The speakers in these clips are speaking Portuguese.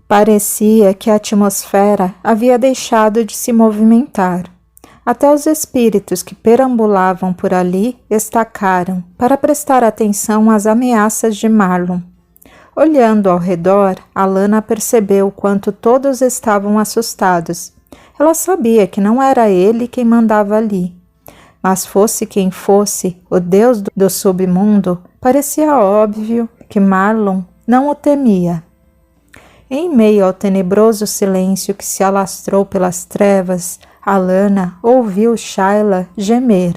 Parecia que a atmosfera havia deixado de se movimentar. Até os espíritos que perambulavam por ali estacaram para prestar atenção às ameaças de Marlon. Olhando ao redor, Alana percebeu quanto todos estavam assustados. Ela sabia que não era ele quem mandava ali. Mas fosse quem fosse, o deus do submundo, parecia óbvio que Marlon não o temia. Em meio ao tenebroso silêncio que se alastrou pelas trevas, Alana ouviu Shayla gemer.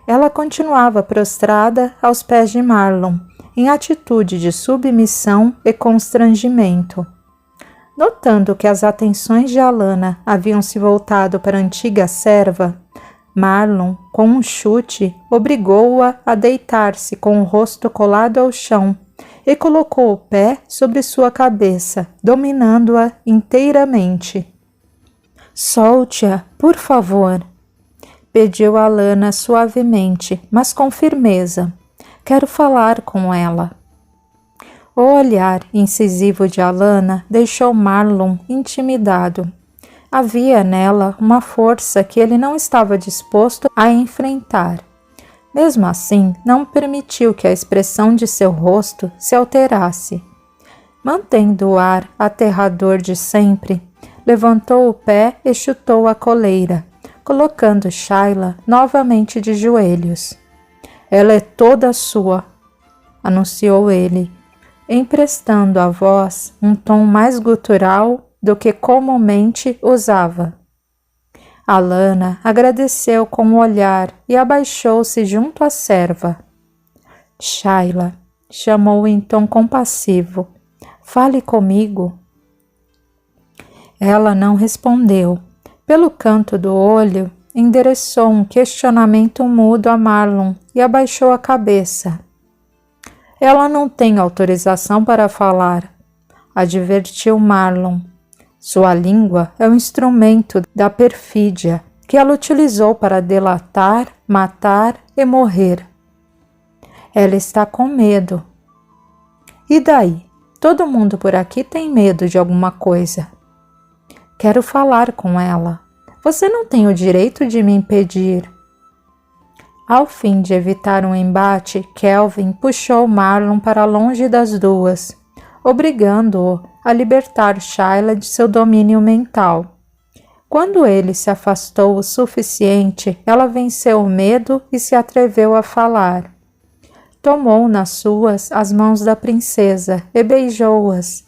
Ela continuava prostrada aos pés de Marlon, em atitude de submissão e constrangimento. Notando que as atenções de Alana haviam se voltado para a antiga serva, Marlon, com um chute, obrigou-a a deitar-se com o rosto colado ao chão e colocou o pé sobre sua cabeça, dominando-a inteiramente. Solte-a, por favor, pediu Alana suavemente, mas com firmeza. Quero falar com ela. O olhar incisivo de Alana deixou Marlon intimidado. Havia nela uma força que ele não estava disposto a enfrentar. Mesmo assim, não permitiu que a expressão de seu rosto se alterasse. Mantendo o ar aterrador de sempre, levantou o pé e chutou a coleira, colocando Shayla novamente de joelhos. Ela é toda sua, anunciou ele, emprestando à voz um tom mais gutural do que comumente usava. Alana agradeceu com o olhar e abaixou-se junto à serva. Shayla, chamou em tom compassivo, fale comigo. Ela não respondeu. Pelo canto do olho, endereçou um questionamento mudo a Marlon e abaixou a cabeça. Ela não tem autorização para falar, advertiu Marlon. Sua língua é um instrumento da perfídia que ela utilizou para delatar, matar e morrer. Ela está com medo. E daí? Todo mundo por aqui tem medo de alguma coisa. Quero falar com ela. Você não tem o direito de me impedir. Ao fim de evitar um embate, Kelvin puxou Marlon para longe das duas, obrigando-o a libertar Shayla de seu domínio mental. Quando ele se afastou o suficiente, ela venceu o medo e se atreveu a falar. Tomou nas suas as mãos da princesa e beijou-as,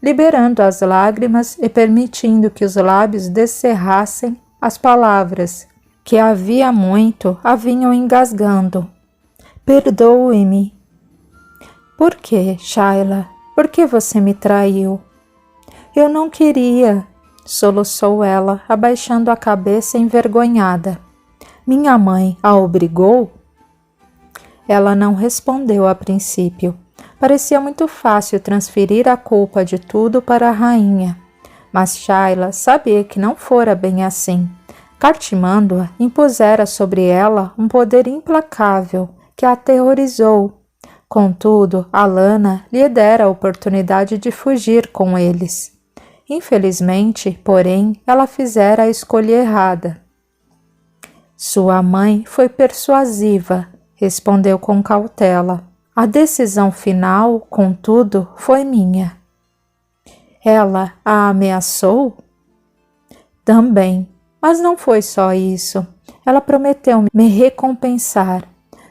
liberando as lágrimas e permitindo que os lábios descerrassem as palavras que havia muito a vinham engasgando. Perdoe-me. Por que, Shayla? Por que você me traiu? Eu não queria, soluçou ela, abaixando a cabeça envergonhada. Minha mãe a obrigou? Ela não respondeu a princípio. Parecia muito fácil transferir a culpa de tudo para a rainha. Mas Shayla sabia que não fora bem assim. Cartimando-a, impusera sobre ela um poder implacável que a aterrorizou. Contudo, Alana lhe dera a oportunidade de fugir com eles. Infelizmente, porém, ela fizera a escolha errada. Sua mãe foi persuasiva, respondeu com cautela. A decisão final, contudo, foi minha. Ela a ameaçou? Também, mas não foi só isso. Ela prometeu me recompensar.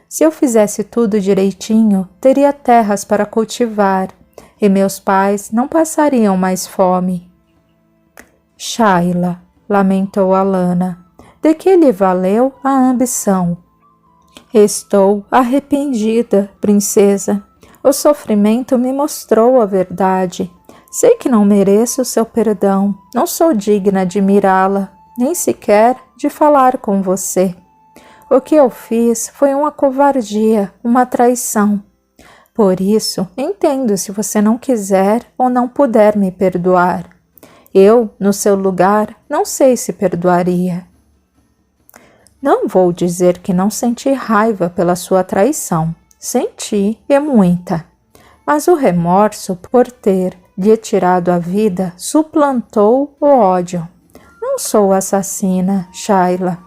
Se eu fizesse tudo direitinho, teria terras para cultivar, e meus pais não passariam mais fome. Shayla, lamentou Alana, de que lhe valeu a ambição? Estou arrependida, princesa. O sofrimento me mostrou a verdade. Sei que não mereço o seu perdão, não sou digna de mirá-la, nem sequer de falar com você. O que eu fiz foi uma covardia, uma traição. Por isso, entendo se você não quiser ou não puder me perdoar. Eu, no seu lugar, não sei se perdoaria. Não vou dizer que não senti raiva pela sua traição. Senti, e muita. Mas o remorso por ter, lhe tirado a vida suplantou o ódio. Não sou assassina, Shayla.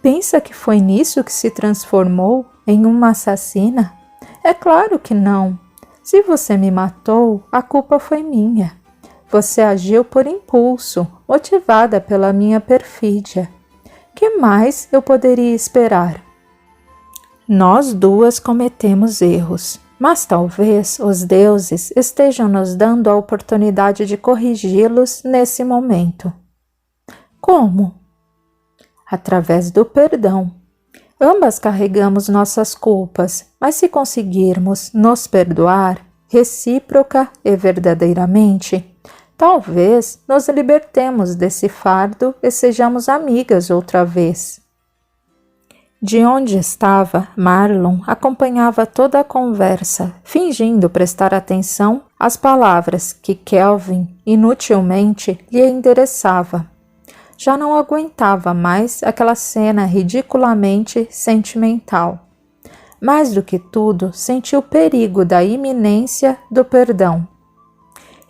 Pensa que foi nisso que se transformou em uma assassina? É claro que não. Se você me matou, a culpa foi minha. Você agiu por impulso, motivada pela minha perfídia. Que mais eu poderia esperar? Nós duas cometemos erros, mas talvez os deuses estejam nos dando a oportunidade de corrigi-los nesse momento. Como? Através do perdão. Ambas carregamos nossas culpas, mas se conseguirmos nos perdoar, recíproca e verdadeiramente, talvez nos libertemos desse fardo e sejamos amigas outra vez. De onde estava, Marlon acompanhava toda a conversa, fingindo prestar atenção às palavras que Kelvin inutilmente lhe endereçava. Já não aguentava mais aquela cena ridiculamente sentimental. Mais do que tudo, sentiu o perigo da iminência do perdão.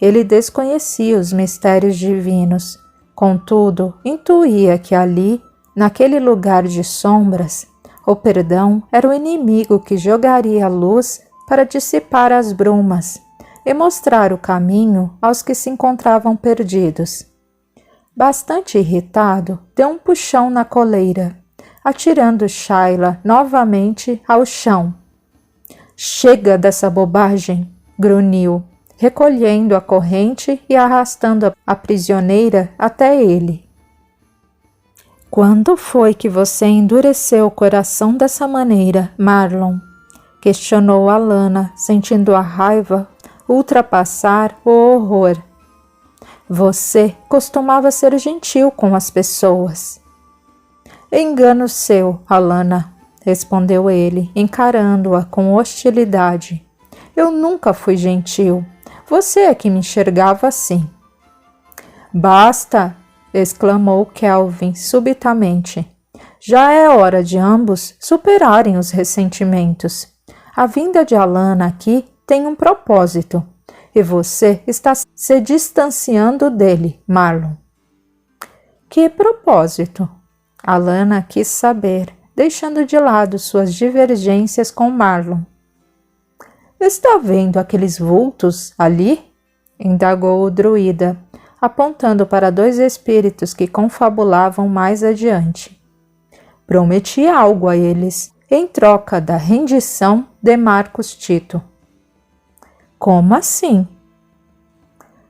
Ele desconhecia os mistérios divinos, contudo, intuía que ali, naquele lugar de sombras, o perdão era o inimigo que jogaria a luz para dissipar as brumas e mostrar o caminho aos que se encontravam perdidos. Bastante irritado, deu um puxão na coleira, atirando Shayla novamente ao chão. Chega dessa bobagem, grunhiu, recolhendo a corrente e arrastando a prisioneira até ele. Quando foi que você endureceu o coração dessa maneira, Marlon? Questionou Alana, sentindo a raiva ultrapassar o horror. Você costumava ser gentil com as pessoas. Engano seu, Alana, respondeu ele, encarando-a com hostilidade. Eu nunca fui gentil. Você é que me enxergava assim. Basta! Exclamou Kelvin subitamente. Já é hora de ambos superarem os ressentimentos. A vinda de Alana aqui tem um propósito. E você está se distanciando dele, Marlon. Que propósito? Alana quis saber, deixando de lado suas divergências com Marlon. Está vendo aqueles vultos ali? Indagou o druida, apontando para dois espíritos que confabulavam mais adiante. Prometi algo a eles, em troca da rendição de Marcos Tito. Como assim?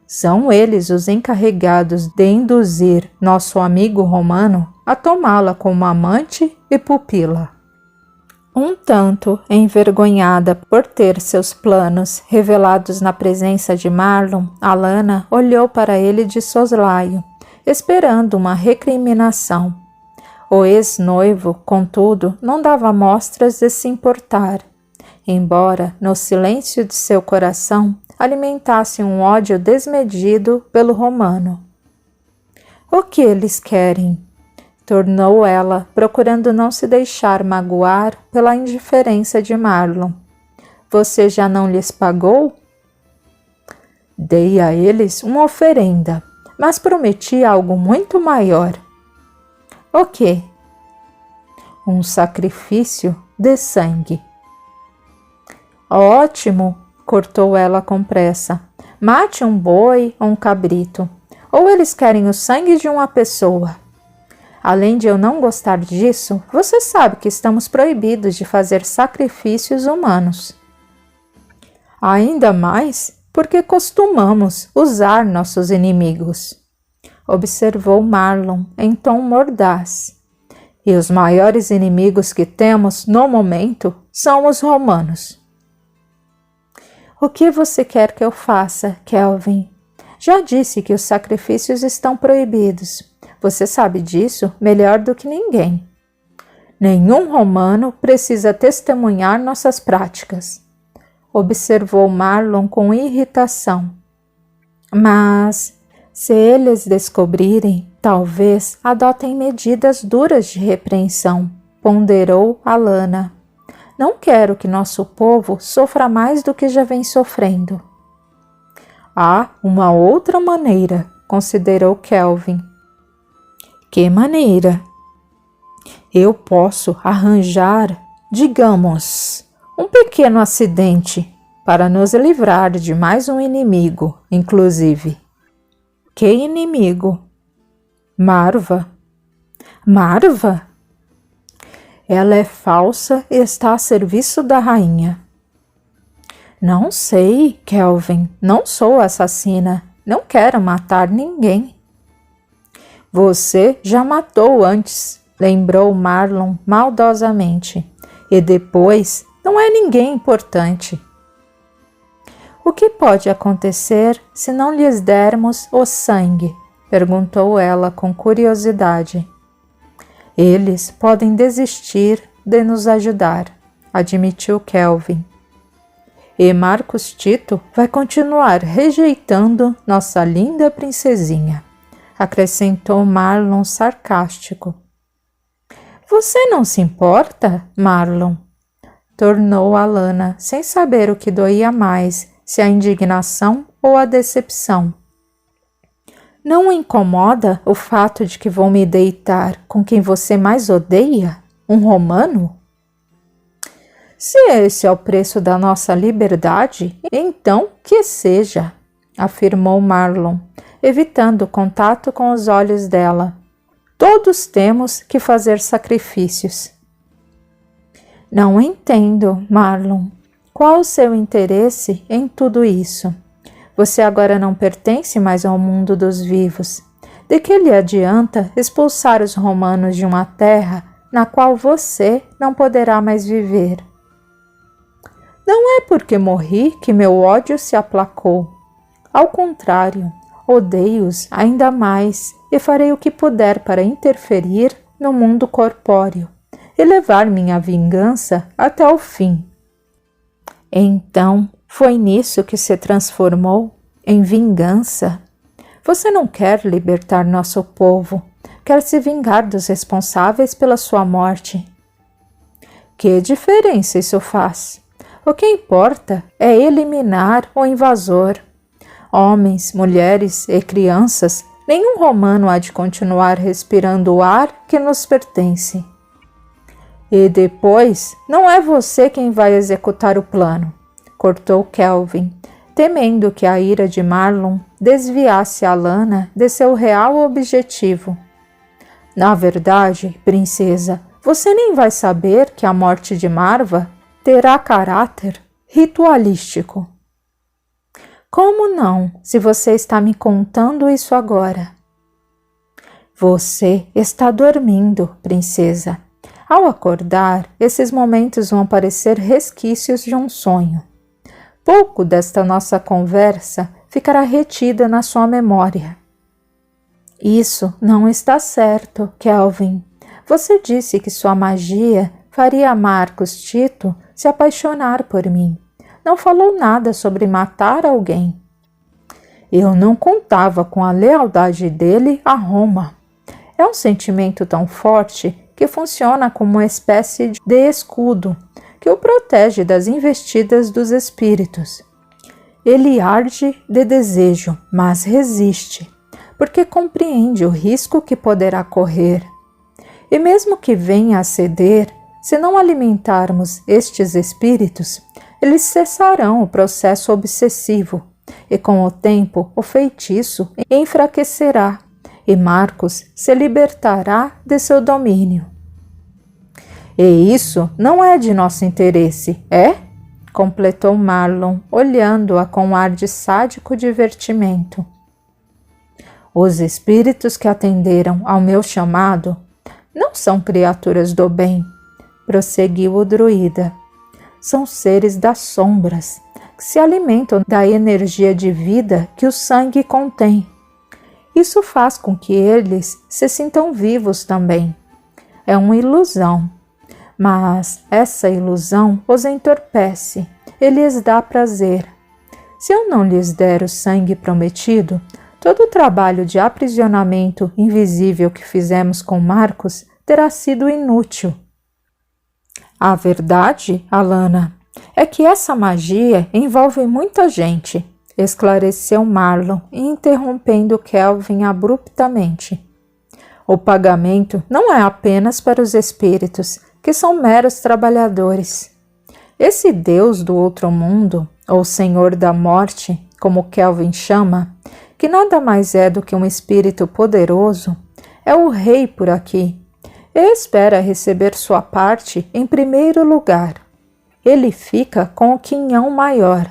São eles os encarregados de induzir nosso amigo romano a tomá-la como amante e pupila. Um tanto envergonhada por ter seus planos revelados na presença de Marlon, Alana olhou para ele de soslaio, esperando uma recriminação. O ex-noivo, contudo, não dava mostras de se importar, embora, no silêncio de seu coração, alimentasse um ódio desmedido pelo romano. O que eles querem? Tornou ela, procurando não se deixar magoar pela indiferença de Marlon. Você já não lhes pagou? Dei a eles uma oferenda, mas prometi algo muito maior. O quê? Um sacrifício de sangue. Ótimo, cortou ela com pressa. Mate um boi ou um cabrito. Ou eles querem o sangue de uma pessoa. Além de eu não gostar disso, você sabe que estamos proibidos de fazer sacrifícios humanos. Ainda mais porque costumamos usar nossos inimigos, observou Marlon em tom mordaz. E os maiores inimigos que temos no momento são os romanos. O que você quer que eu faça, Kelvin? Já disse que os sacrifícios estão proibidos. Você sabe disso melhor do que ninguém. Nenhum romano precisa testemunhar nossas práticas, observou Marlon com irritação. Mas, se eles descobrirem, talvez adotem medidas duras de repreensão, ponderou Alana. Não quero que nosso povo sofra mais do que já vem sofrendo. Há uma outra maneira, considerou Kelvin. Que maneira? Eu posso arranjar, digamos, um pequeno acidente para nos livrar de mais um inimigo, inclusive. Que inimigo? Marva. Marva? Ela é falsa e está a serviço da rainha. Não sei, Kelvin, não sou assassina, não quero matar ninguém. Você já matou antes, lembrou Marlon maldosamente, e depois não é ninguém importante. O que pode acontecer se não lhes dermos o sangue? Perguntou ela com curiosidade. Eles podem desistir de nos ajudar, admitiu Kelvin. E Marcos Tito vai continuar rejeitando nossa linda princesinha, acrescentou Marlon sarcástico. Você não se importa, Marlon? Tornou Alana, sem saber o que doía mais, se a indignação ou a decepção. Não o incomoda o fato de que vou me deitar com quem você mais odeia? Um romano? Se esse é o preço da nossa liberdade, então que seja, afirmou Marlon, evitando contato com os olhos dela. Todos temos que fazer sacrifícios. Não entendo, Marlon. Qual o seu interesse em tudo isso? Você agora não pertence mais ao mundo dos vivos. De que lhe adianta expulsar os romanos de uma terra na qual você não poderá mais viver? Não é porque morri que meu ódio se aplacou. Ao contrário, odeio-os ainda mais e farei o que puder para interferir no mundo corpóreo e levar minha vingança até o fim. Então, foi nisso que se transformou em vingança? Você não quer libertar nosso povo, quer se vingar dos responsáveis pela sua morte. Que diferença isso faz? O que importa é eliminar o invasor. Homens, mulheres e crianças, nenhum romano há de continuar respirando o ar que nos pertence. E depois, não é você quem vai executar o plano, cortou Kelvin, temendo que a ira de Marlon desviasse Alana de seu real objetivo. Na verdade, princesa, você nem vai saber que a morte de Marva terá caráter ritualístico. Como não, se você está me contando isso agora? Você está dormindo, princesa. Ao acordar, esses momentos vão parecer resquícios de um sonho. Pouco desta nossa conversa ficará retida na sua memória. Isso não está certo, Kelvin. Você disse que sua magia faria Marcos Tito se apaixonar por mim. Não falou nada sobre matar alguém. Eu não contava com a lealdade dele a Roma. É um sentimento tão forte que funciona como uma espécie de escudo que o protege das investidas dos espíritos. Ele arde de desejo, mas resiste, porque compreende o risco que poderá correr. E mesmo que venha a ceder, se não alimentarmos estes espíritos, eles cessarão o processo obsessivo, e com o tempo o feitiço enfraquecerá, e Marcos se libertará de seu domínio. E isso não é de nosso interesse, é? Completou Marlon, olhando-a com um ar de sádico divertimento. Os espíritos que atenderam ao meu chamado não são criaturas do bem, prosseguiu o druida. São seres das sombras, que se alimentam da energia de vida que o sangue contém. Isso faz com que eles se sintam vivos também. É uma ilusão, mas essa ilusão os entorpece e lhes dá prazer. Se eu não lhes der o sangue prometido, todo o trabalho de aprisionamento invisível que fizemos com Marcos terá sido inútil. A verdade, Alana, é que essa magia envolve muita gente. esclareceu Marlon, interrompendo Kelvin abruptamente. O pagamento não é apenas para os espíritos, que são meros trabalhadores. Esse Deus do outro mundo, ou Senhor da Morte, como Kelvin chama, que nada mais é do que um espírito poderoso, é o rei por aqui e espera receber sua parte em primeiro lugar. Ele fica com o quinhão maior,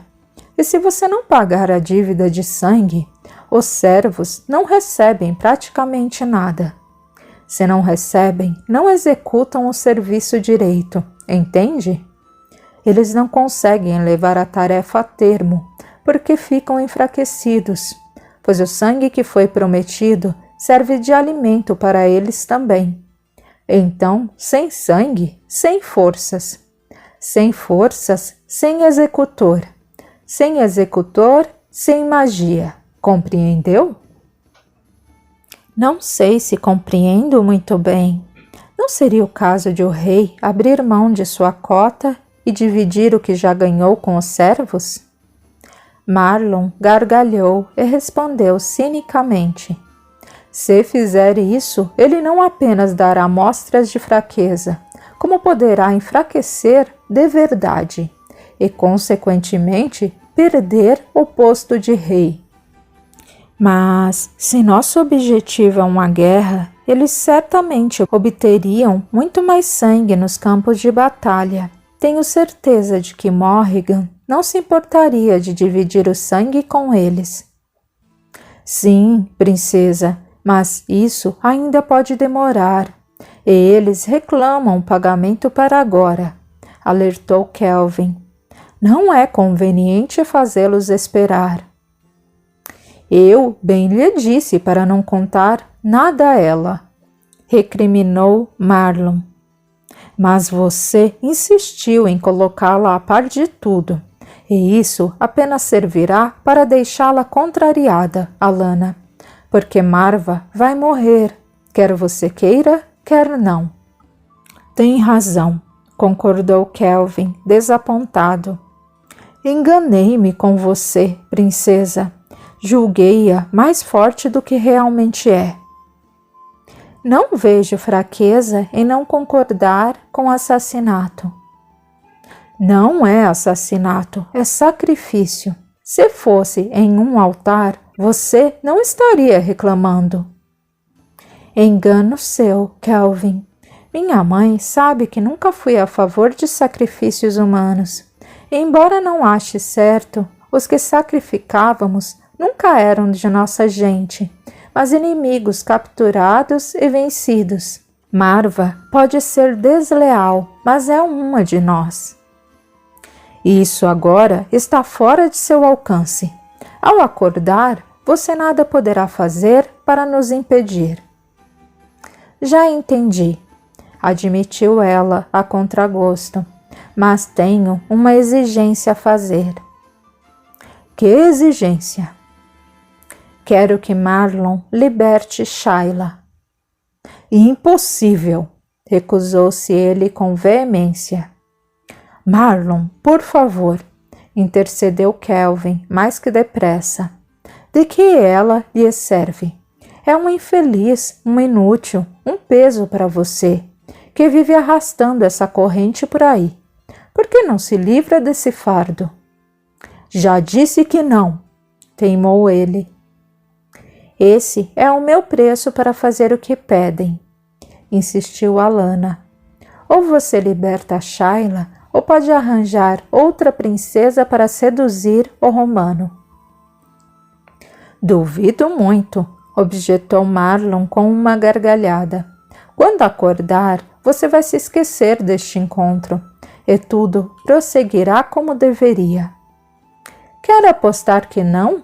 e se você não pagar a dívida de sangue, os servos não recebem praticamente nada. Se não recebem, não executam o serviço direito, entende? Eles não conseguem levar a tarefa a termo, porque ficam enfraquecidos, pois o sangue que foi prometido serve de alimento para eles também. Então, sem sangue, sem forças. Sem forças, sem executor. Sem executor, sem magia. Compreendeu? Não sei se compreendo muito bem. Não seria o caso de o rei abrir mão de sua cota e dividir o que já ganhou com os servos? Marlon gargalhou e respondeu cinicamente. Se fizer isso, ele não apenas dará mostras de fraqueza, como poderá enfraquecer de verdade e, consequentemente, perder o posto de rei. Mas, se nosso objetivo é uma guerra, eles certamente obteriam muito mais sangue nos campos de batalha. Tenho certeza de que Morrigan não se importaria de dividir o sangue com eles. Sim, princesa, mas isso ainda pode demorar. E eles reclamam o pagamento para agora, alertou Kelvin. Não é conveniente fazê-los esperar. Eu bem lhe disse para não contar nada a ela, recriminou Marlon. Mas você insistiu em colocá-la a par de tudo, e isso apenas servirá para deixá-la contrariada, Alana, porque Marva vai morrer, quer você queira, quer não. Tem razão, concordou Kelvin, desapontado. Enganei-me com você, princesa. Julguei-a mais forte do que realmente é. Não vejo fraqueza em não concordar com o assassinato. Não é assassinato, é sacrifício. Se fosse em um altar, você não estaria reclamando. Engano seu, Kelvin. Minha mãe sabe que nunca fui a favor de sacrifícios humanos. Embora não ache certo, os que sacrificávamos nunca eram de nossa gente, mas inimigos capturados e vencidos. Marva pode ser desleal, mas é uma de nós. Isso agora está fora de seu alcance. Ao acordar, você nada poderá fazer para nos impedir. Já entendi, admitiu ela a contragosto, mas tenho uma exigência a fazer. Que exigência? Quero que Marlon liberte Shayla. Impossível, recusou-se ele com veemência. Marlon, por favor, intercedeu Kelvin mais que depressa. De que ela lhe serve? É uma infeliz, uma inútil, um peso para você, que vive arrastando essa corrente por aí. Por que não se livra desse fardo? Já disse que não, teimou ele. Esse é o meu preço para fazer o que pedem, insistiu Alana. Ou você liberta a Shayla, ou pode arranjar outra princesa para seduzir o romano. Duvido muito, objetou Marlon com uma gargalhada. Quando acordar, você vai se esquecer deste encontro, e tudo prosseguirá como deveria. Quer apostar que não?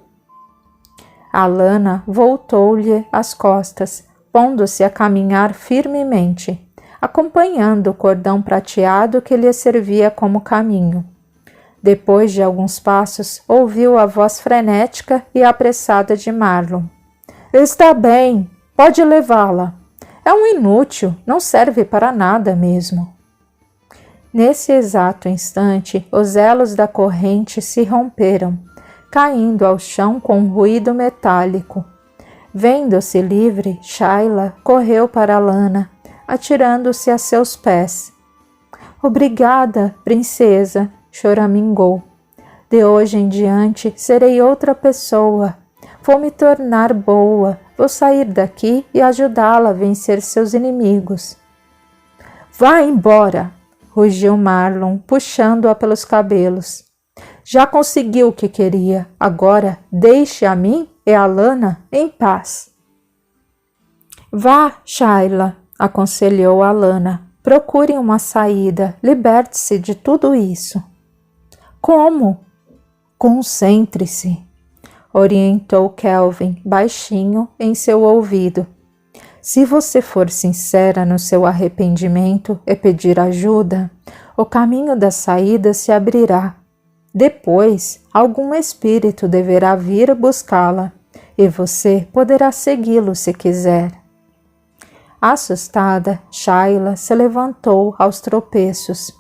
Alana voltou-lhe as costas, pondo-se a caminhar firmemente, acompanhando o cordão prateado que lhe servia como caminho. Depois de alguns passos, ouviu a voz frenética e apressada de Marlon. Está bem, pode levá-la. É um inútil, não serve para nada mesmo. Nesse exato instante, os elos da corrente se romperam. caindo ao chão com um ruído metálico. Vendo-se livre, Shaila correu para Lana, atirando-se a seus pés. Obrigada, princesa, choramingou. De hoje em diante serei outra pessoa. Vou me tornar boa, vou sair daqui e ajudá-la a vencer seus inimigos. Vá embora, rugiu Marlon, puxando-a pelos cabelos. Já conseguiu o que queria, agora deixe a mim e a Lana em paz. Vá, Shaila, aconselhou a Lana. Procure uma saída, liberte-se de tudo isso. Como? Concentre-se, orientou Kelvin baixinho em seu ouvido. Se você for sincera no seu arrependimento e pedir ajuda, o caminho da saída se abrirá. Depois, algum espírito deverá vir buscá-la, e você poderá segui-lo se quiser. Assustada, Shaila se levantou aos tropeços,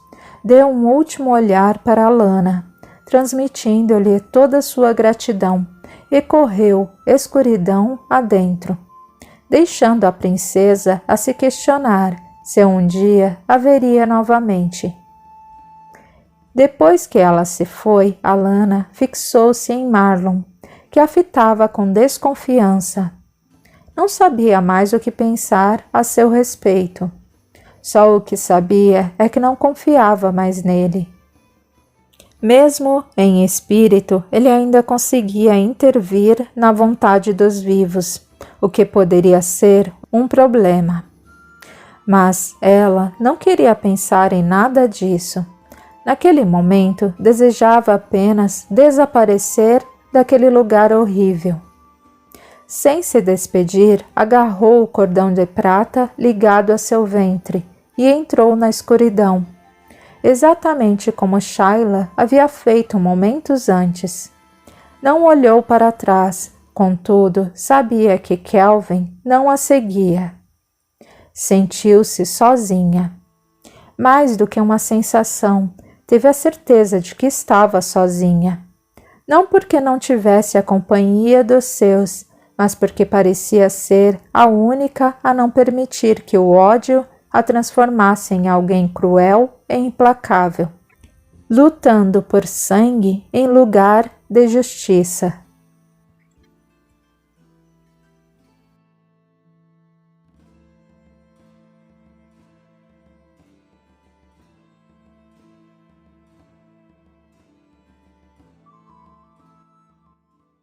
deu um último olhar para Lana, transmitindo-lhe toda sua gratidão, e correu, escuridão adentro, deixando a princesa a se questionar se um dia a veria novamente. Depois que ela se foi, a Lana fixou-se em Marlon, que a fitava com desconfiança. Não sabia mais o que pensar a seu respeito. Só o que sabia é que não confiava mais nele. Mesmo em espírito, ele ainda conseguia intervir na vontade dos vivos, o que poderia ser um problema. Mas ela não queria pensar em nada disso. Naquele momento, desejava apenas desaparecer daquele lugar horrível. Sem se despedir, agarrou o cordão de prata ligado a seu ventre e entrou na escuridão, exatamente como Shaila havia feito momentos antes. Não olhou para trás, contudo, sabia que Kelvin não a seguia. Sentiu-se sozinha. Mais do que uma sensação, teve a certeza de que estava sozinha. Não porque não tivesse a companhia dos seus, mas porque parecia ser a única a não permitir que o ódio a transformasse em alguém cruel e implacável, lutando por sangue em lugar de justiça.